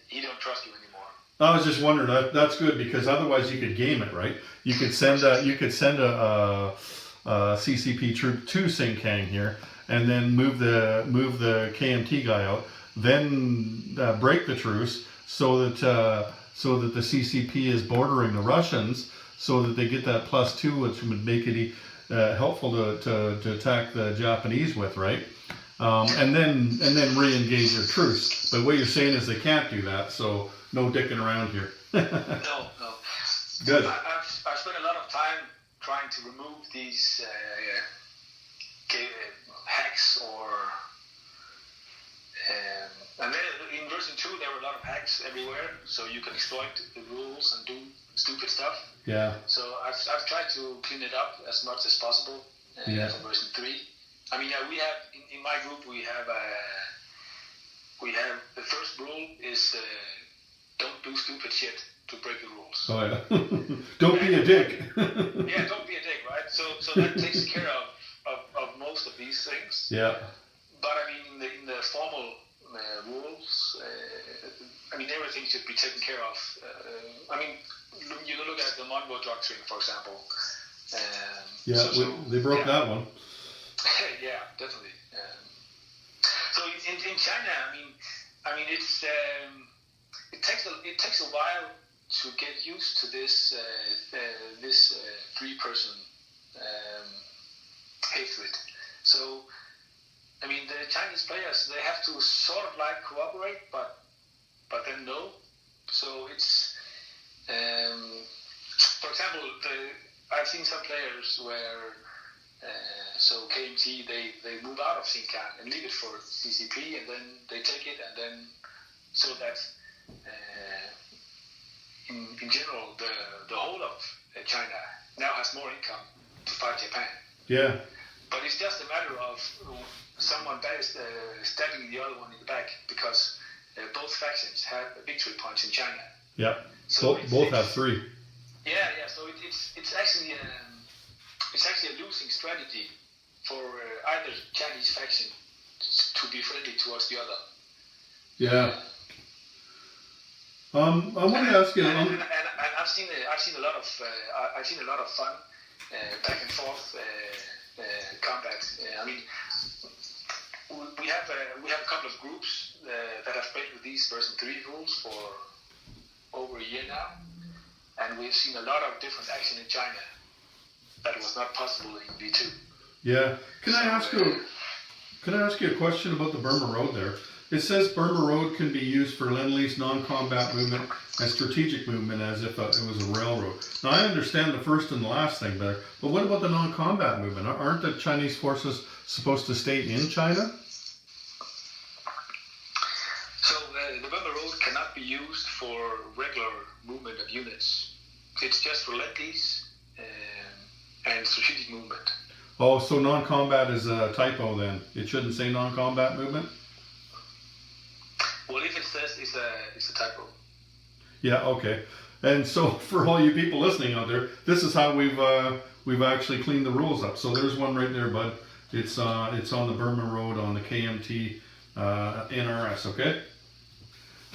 he don't trust you anymore. I was just wondering. That's good, because otherwise you could game it, right? You could send a CCP troop to Xinjiang here, and then move the KMT guy out. then break the truce so that the CCP is bordering the Russians, so that they get that +2, which would make it helpful to attack the Japanese with, right? And then re-engage their truce. But what you're saying is they can't do that, so no dicking around here. No. Good. I've spent a lot of time trying to remove these hacks and then in version 2 there were a lot of hacks everywhere, so you can exploit the rules and do stupid stuff. Yeah. So I've tried to clean it up as much as possible for version 3. I mean, we have in my group we have the first rule is don't do stupid shit to break the rules. Oh yeah. Don't be a dick. Yeah, don't be a dick, right? So that takes care of most of these things. Yeah. But I mean, in the formal rules, I mean, everything should be taken care of. I mean, you look at the Monroe Doctrine, for example. They broke that one. Yeah, definitely. So in China, I mean, it's it takes a while to get used to this three-person hatred. So, I mean, the Chinese players, they have to sort of like cooperate, but then no. So it's, for example, I've seen some players where, so KMT, they move out of Xinjiang and leave it for CCP, and then they take it, and then so that in general the whole of China now has more income to fight Japan. Yeah. But it's just a matter of someone stabbing the other one in the back, because both factions have victory points in China. Yeah. So both have 3. Yeah. So it's actually a losing strategy for either Chinese faction to be friendly towards the other. Yeah. I want to ask you. And I've seen a lot of fun back and forth combat. I mean, we have a couple of groups that have played with these version 3 rules for over a year now, and we've seen a lot of different action in China that was not possible in V2. Yeah. Can I ask you a question about the Burma Road there? It says Burma Road can be used for Lend-Lease, non-combat movement, and strategic movement as if it was a railroad. Now, I understand the first and the last thing better, but what about the non-combat movement? Aren't the Chinese forces supposed to stay in China? So the Burma Road cannot be used for regular movement of units. It's just for Lend-Lease and strategic movement. Oh, so non-combat is a typo then. It shouldn't say non-combat movement? Well, if it says it's a typo. Yeah, okay. And so for all you people listening out there, this is how we've actually cleaned the rules up. So there's one right there, bud. It's on the Burma Road on the KMT NRS, okay?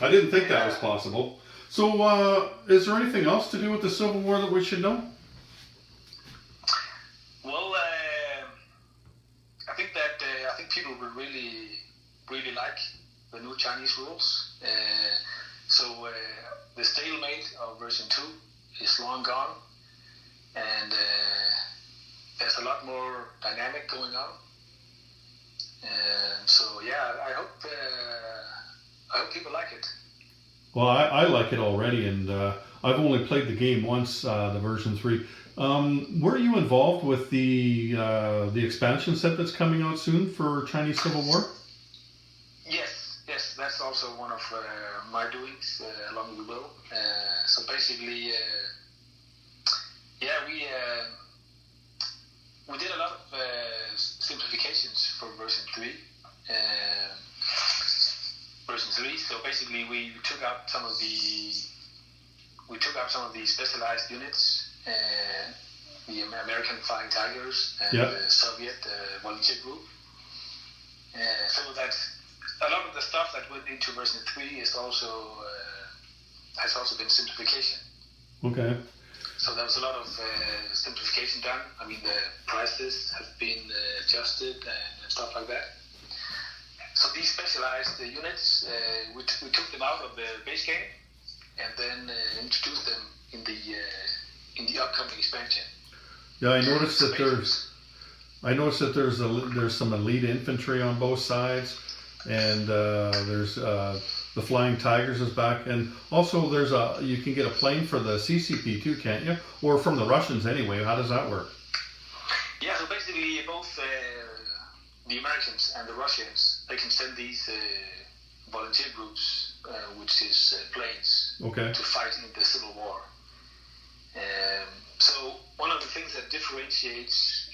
I didn't think that was possible. So is there anything else to do with the Civil War that we should know? Well, I think people will really like the new Chinese rules. So the stalemate of version 2 is long gone, and there's a lot more dynamic going on. So yeah, I hope people like it. Well, I like it already, and I've only played the game once, the version 3. Were you involved with the expansion set that's coming out soon for Chinese Civil War? Yes, that's also one of my doings along with Will. So basically, we did a lot of simplifications for version 3. Version 3. So basically, we took out some of the specialized units, the American Flying Tigers and the Soviet volunteer group. So that a lot of the stuff that went into version 3 is has also been simplification. Okay. So there was a lot of simplification done. I mean, the prices have been adjusted and stuff like that. So so these specialized units, we took them out of the base game and then introduced them in the upcoming expansion. Yeah, I noticed that there's some elite infantry on both sides, and there's the Flying Tigers is back, and also you can get a plane for the CCP too, can't you? Or from the Russians anyway. How does that work? Yeah, so basically both the Americans and the Russians, they can send these volunteer groups, which is planes, to fight in the Civil War. So one of the things that differentiates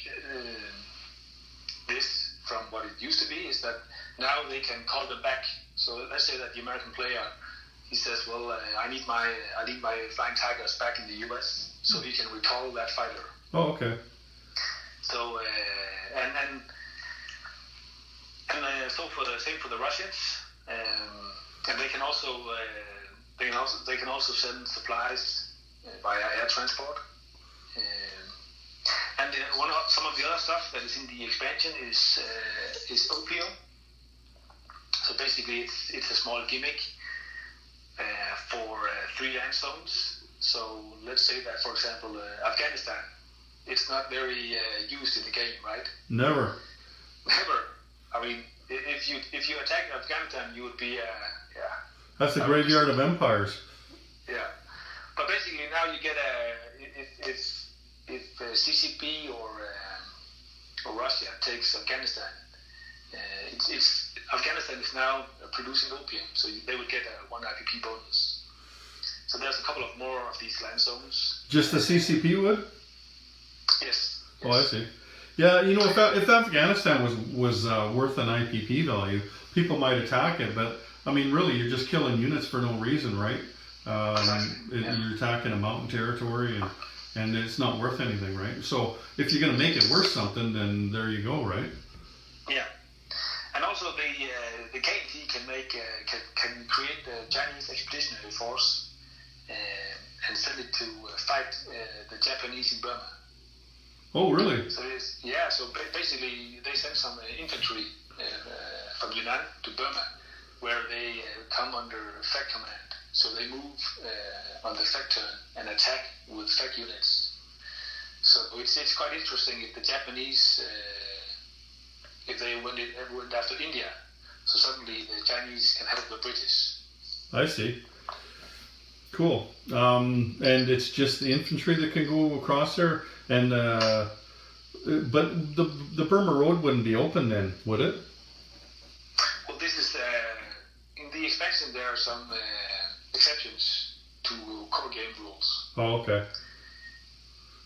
this from what it used to be is that now they can call them back. So let's say that the American player, he says, well, I need my Flying Tigers back in the U.S. so he can recall that fighter. Oh, okay. So and so for the same for the Russians, and they can also send supplies via air transport. And some of the other stuff that is in the expansion is opium. So basically, it's a small gimmick for 3 land zones. So let's say that, for example, Afghanistan, it's not very used in the game, right? Never. I mean, if you attack Afghanistan, you would be That's the graveyard of empires. Yeah, but basically now you get if CCP or Russia takes Afghanistan, Afghanistan is now producing opium, so they would get a 1 IPP bonus. So there's a couple of more of these land zones. Just the CCP would? Yes. Oh, I see. Yeah, if Afghanistan was worth an IPP value, people might attack it, but I mean, really, you're just killing units for no reason, right? You're attacking a mountain territory, and it's not worth anything, right? So if you're going to make it worth something, then there you go, right? Yeah, and also the KNT can create the Chinese Expeditionary Force and send it to fight the Japanese in Burma. Oh, really? So basically they send some infantry from Yunnan to Burma, where they come under FAC command. So they move on the FAC turn and attack with FAC units. So it's quite interesting if the Japanese, if they went after India, so suddenly the Chinese can help the British. I see. Cool. And it's just the infantry that can go across there, and but the Burma Road wouldn't be open then, would it? Well, this is in the expansion. There are some exceptions to core game rules. Oh, okay.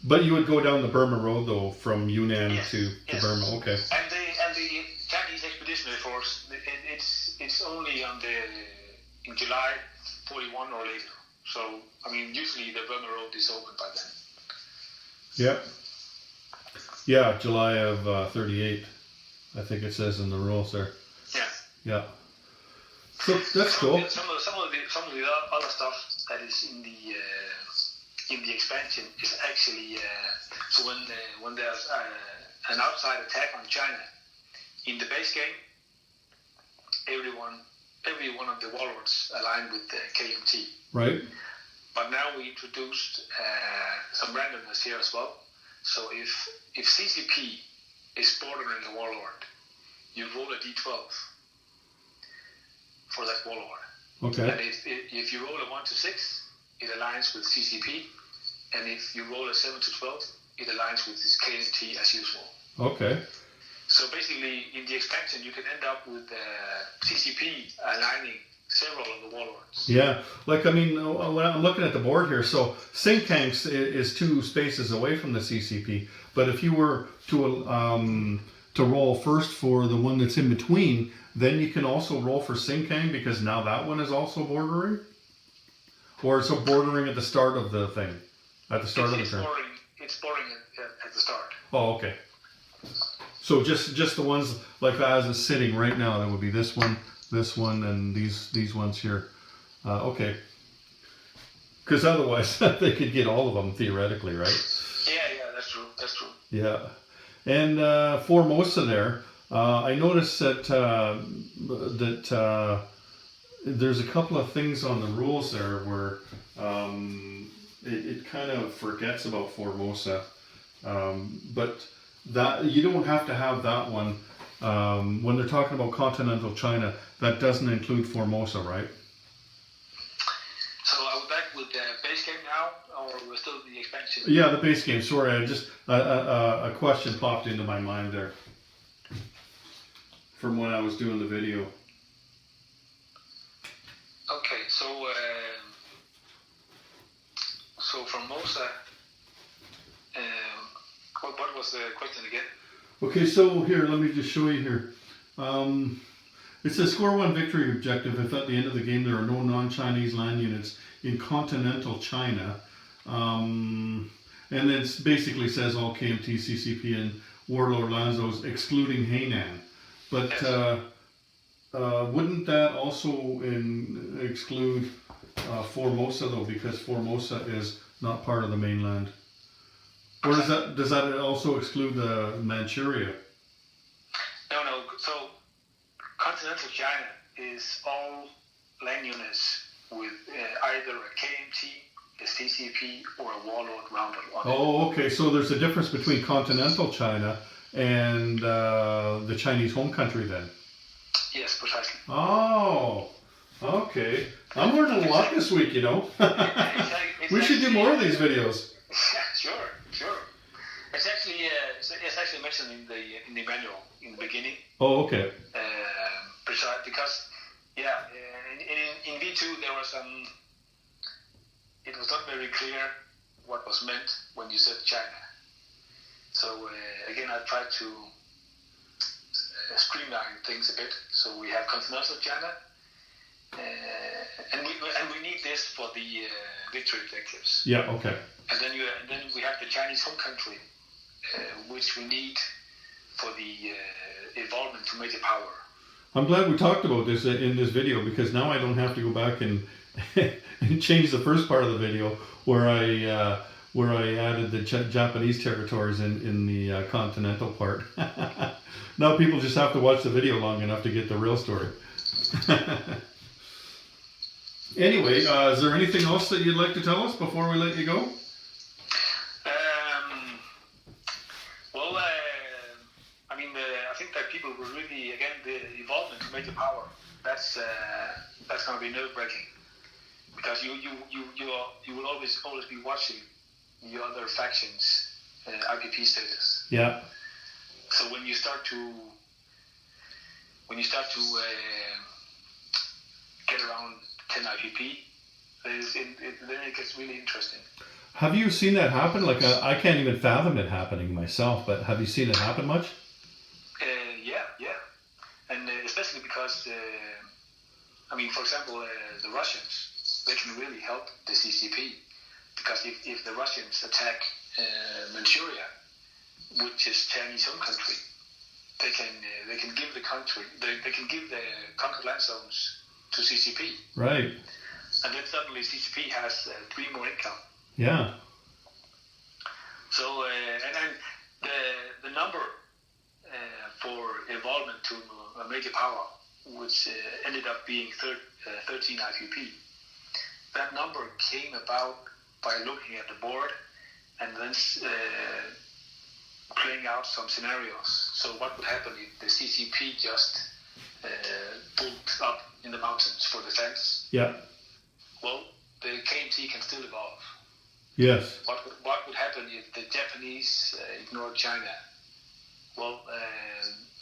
But you would go down the Burma Road though, from Yunnan to Burma. Okay. And the Chinese Expeditionary Force, it's only in July 41 or later. So I mean, usually the Burma Road is open by then. Yep. Yeah, July of 38. I think it says in the rules there. Yeah. Yeah. So that's cool. Some of the other stuff that is in the expansion is actually so when there's an outside attack on China in the base game, every one of the warlords aligned with the KMT. Right. But now we introduced some randomness here as well. So if CCP is bordering the warlord, you roll a d12 for that warlord. Okay. And if you roll a 1 to 6, it aligns with CCP. And if you roll a 7 to 12, it aligns with this KNT as usual. Okay. So basically, in the expansion, you can end up with CCP aligning several of the warlords. Yeah, like I mean, when I'm looking at the board here, so Sink Tanks is 2 spaces away from the CCP. But if you were to roll first for the one that's in between, then you can also roll for Sink Tank because now that one is also bordering, or so bordering at the start of the thing, at the start of the turn. It's bordering at the start. Oh, okay. So just the ones like as it's sitting right now, that would be this one, and these ones here. Okay. Because otherwise they could get all of them theoretically, right? Yeah, that's true. Yeah. And for most of there, I noticed that there's a couple of things on the rules there where it kind of forgets about Formosa, but that you don't have to have that one when they're talking about continental China. That doesn't include Formosa, right? So are we back with the base game now, or we're still in the expansion? Yeah, the base game. Sorry, I just a question popped into my mind there from when I was doing the video. Okay, so Formosa. What was the question again? Okay, so here, let me just show you here. It says score 1 victory objective if at the end of the game there are no non-Chinese land units in continental China. And then it basically says all KMT, CCP, and warlord land zones excluding Hainan. But wouldn't that also exclude Formosa though, because Formosa is not part of the mainland? Or does that also exclude Manchuria? No. So continental China is all land units with either a KMT, a CCP, or a warlord rounded on it. Oh, okay. So there's a difference between continental China and the Chinese home country then? Yes, precisely. Oh, okay. I'm learning a lot this week, you know. We should do more of these videos. Sure. It's actually mentioned in the manual in the beginning. Oh, okay. Because in V2 there was some. It was not very clear what was meant when you said China. So again, I tried to streamline things a bit. So we have continental China, and we need this for the victory objectives. Yeah. Okay. And then we have the Chinese home country, which we need for the involvement to major power. I'm glad we talked about this in this video, because now I don't have to go back and and change the first part of the video where I added the Japanese territories in the continental part. Now people just have to watch the video long enough to get the real story. Anyway, is there anything else that you'd like to tell us before we let you go? I think that people will really, again, the involvement to major power. That's going to be nerve-wracking, because you will always be watching the other factions' IPP status. Yeah. So when you start to get around 10 IPP, then it gets really interesting. Have you seen that happen? Like I can't even fathom it happening myself, but have you seen it happen much? Yeah, and especially because for example, the Russians, they can really help the CCP, because if the Russians attack Manchuria, which is Chinese home country, they can give the country, they can give the conquered land zones to CCP. Right. And then suddenly CCP has 3 more income. Yeah. So and then the number for involvement to a major power, which ended up being 13 IPP. That number came about by looking at the board and then playing out some scenarios. So what would happen if the CCP just pulled up in the mountains for defense? Yeah. Well, the KMT can still evolve. Yes. What would happen if the Japanese ignored China? Well,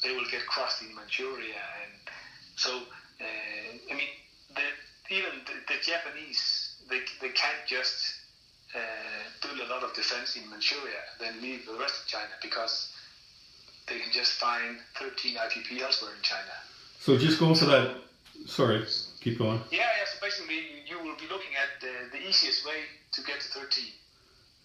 they will get crushed in Manchuria, and so even the Japanese, they can't just build a lot of defense in Manchuria, then leave the rest of China, because they can just find 13 IPP elsewhere in China. So just go for that. Sorry, keep going. Yeah. So basically, you will be looking at the easiest way to get to 13.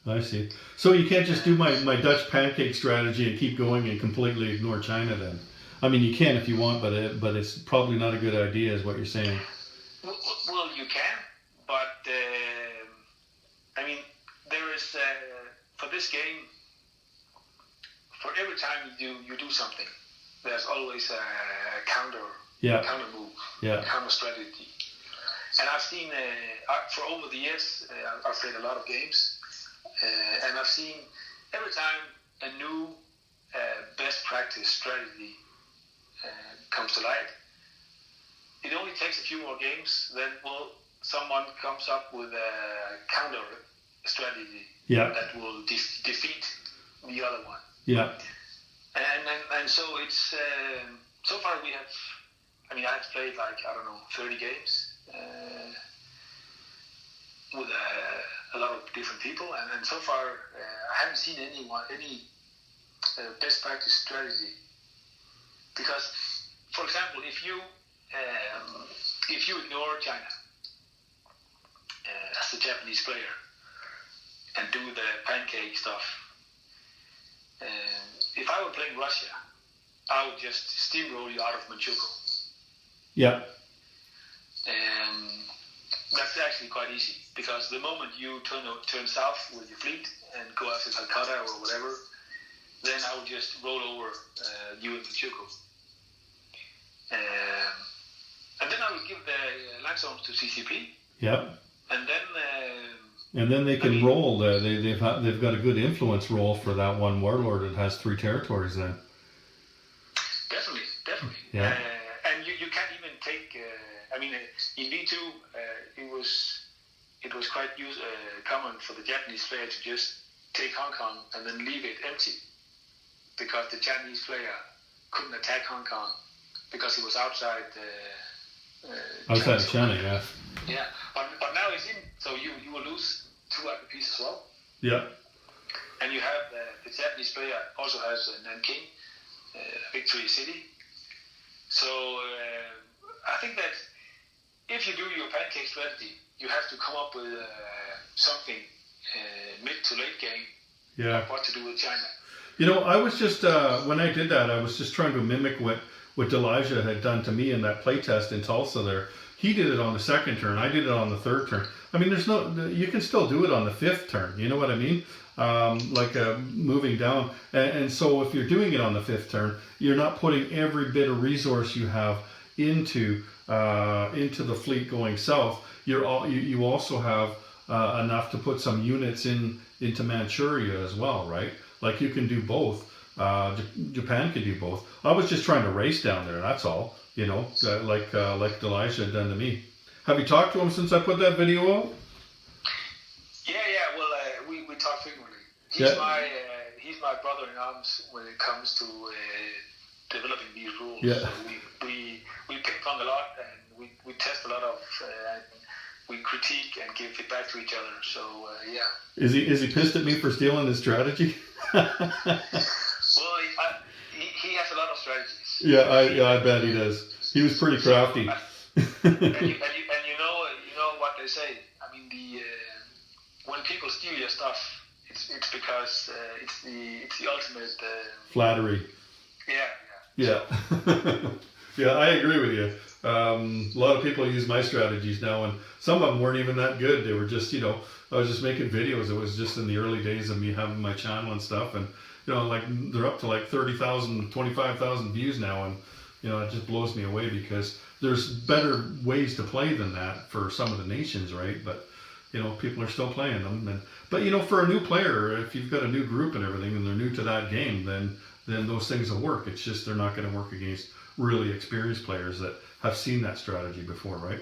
I see. So you can't just do my Dutch pancake strategy and keep going and completely ignore China then? I mean, you can if you want, but it's probably not a good idea, is what you're saying. Well, you can, but there is for this game, for every time you do something, there's always a counter move, counter strategy. And I've seen, for over the years, I've played a lot of games, and I've seen every time a new best practice strategy comes to light, it only takes a few more games, then someone comes up with a counter strategy that will defeat the other one. Yeah. And so it's, so far I've played 30 games with a lot of different people, and so far I haven't seen any best practice strategy. Because, for example, if you ignore China as a Japanese player and do the pancake stuff, if I were playing Russia, I would just steamroll you out of Manchukuo. Yeah. That's actually quite easy, because the moment you turn south with your fleet and go after Calcutta or whatever, then I would just roll over you in Manchukuo. And then I would give the land zones to CCP. Yeah. And then they can roll. They've got a good influence role for that one warlord that has 3 territories then. Definitely. Yeah. And you can't even take. In V2, it was quite common for the Japanese player to just take Hong Kong and then leave it empty, because the Chinese player couldn't attack Hong Kong because it was outside. Outside of China, yeah. Yeah, but now it's in, so you will lose 2 IPPs as well. Yeah. And you have the Japanese player also has Nanking, Victory City. So I think that if you do your pancake strategy, you have to come up with something mid to late game. Yeah. What to do with China. I was just when I did that, I was just trying to mimic what Elijah had done to me in that playtest in Tulsa there. He did it on the 2nd turn. I did it on the 3rd turn. You can still do it on the 5th turn. You know what I mean? Moving down. And so if you're doing it on the 5th turn, you're not putting every bit of resource you have into the fleet going south. You also have enough to put some units into Manchuria as well, right? Like you can do both. Japan could do both. I was just trying to race down there. That's all. Like Elijah had done to me. Have you talked to him since I put that video out? Yeah. Well, we talk frequently. He's my brother in arms when it comes to developing these rules. Yeah. So we ping pong a lot, and we test a lot of. We critique and give feedback to each other. So yeah. Is he pissed at me for stealing his strategy? Well, he has a lot of strategies. Yeah, I bet he does. He was pretty crafty. and you know what they say. When people steal your stuff, it's because it's the ultimate flattery. Yeah. Yeah, I agree with you. A lot of people use my strategies now, and some of them weren't even that good. They were just, I was just making videos. It was just in the early days of me having my channel and stuff, and they're up to 30,000, 25,000 views now, and it just blows me away, because there's better ways to play than that for some of the nations, right? But people are still playing them, but for a new player, if you've got a new group and everything, and they're new to that game, then those things will work. It's just they're not going to work against really experienced players that have seen that strategy before, right?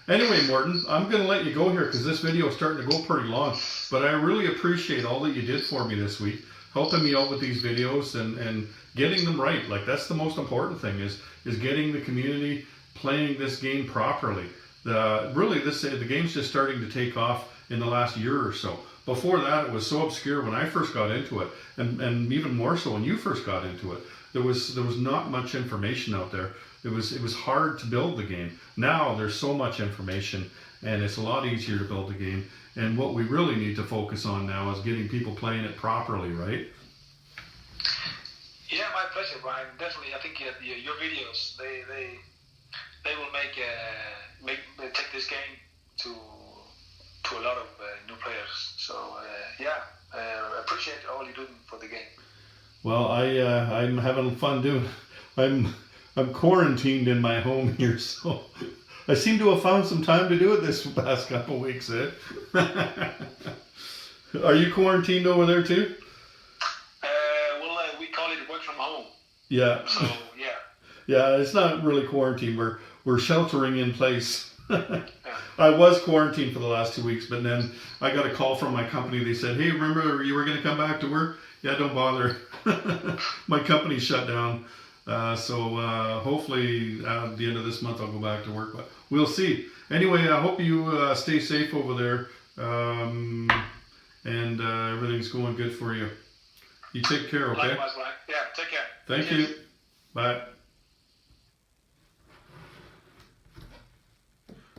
Anyway, Morton, I'm going to let you go here because this video is starting to go pretty long, but I really appreciate all that you did for me this week, helping me out with these videos and getting them right. That's the most important thing, is getting the community playing this game properly. The game's just starting to take off in the last year or so. Before that, it was so obscure when I first got into it, and even more so when you first got into it. There was not much information out there. It was hard to build the game. Now there's so much information, and it's a lot easier to build the game. And what we really need to focus on now is getting people playing it properly, right? Yeah, my pleasure, Brian. Definitely, I think your videos they will take this game to a lot of new players. So I appreciate all you're doing for the game. Well, I'm having fun I'm quarantined in my home here, so I seem to have found some time to do it this past couple weeks, Ed. Are you quarantined over there too? We call it work from home. Yeah. So yeah. Yeah, it's not really quarantine. We're sheltering in place. Yeah. I was quarantined for the last 2 weeks, but then I got a call from my company. They said, "Hey, remember you were going to come back to work? Yeah, don't bother. My company shut down. So hopefully at the end of this month I'll go back to work, but we'll see. Anyway, I hope you stay safe over there, and everything's going good for you. You take care, okay? Likewise, Brian. Yeah, take care. Thank you. Bye.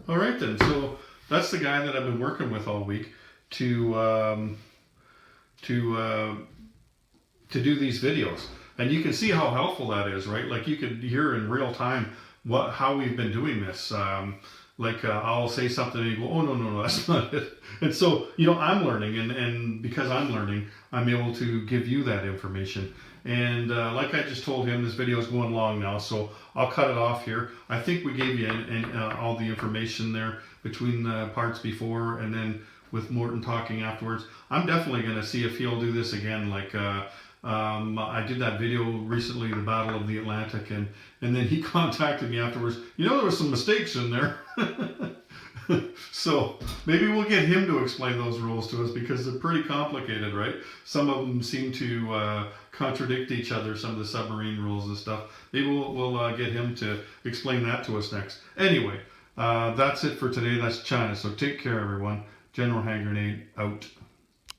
All right then. So that's the guy that I've been working with all week to do these videos, and you can see how helpful that is, right? Like you could hear in real time how we've been doing this. I'll say something and you go, "Oh no, that's not it." And so I'm learning, and because I'm learning, I'm able to give you that information. And like I just told him, this video is going long now, so I'll cut it off here. I think we gave you all the information there between the parts before and then with Morton talking afterwards. I'm definitely going to see if he'll do this again. I did that video recently, the Battle of the Atlantic, and then he contacted me afterwards. There was some mistakes in there. So maybe we'll get him to explain those rules to us because they're pretty complicated, right? Some of them seem to contradict each other, some of the submarine rules and stuff. Maybe we'll get him to explain that to us next. Anyway, that's it for today. That's China. So take care, everyone. General Hand Grenade out.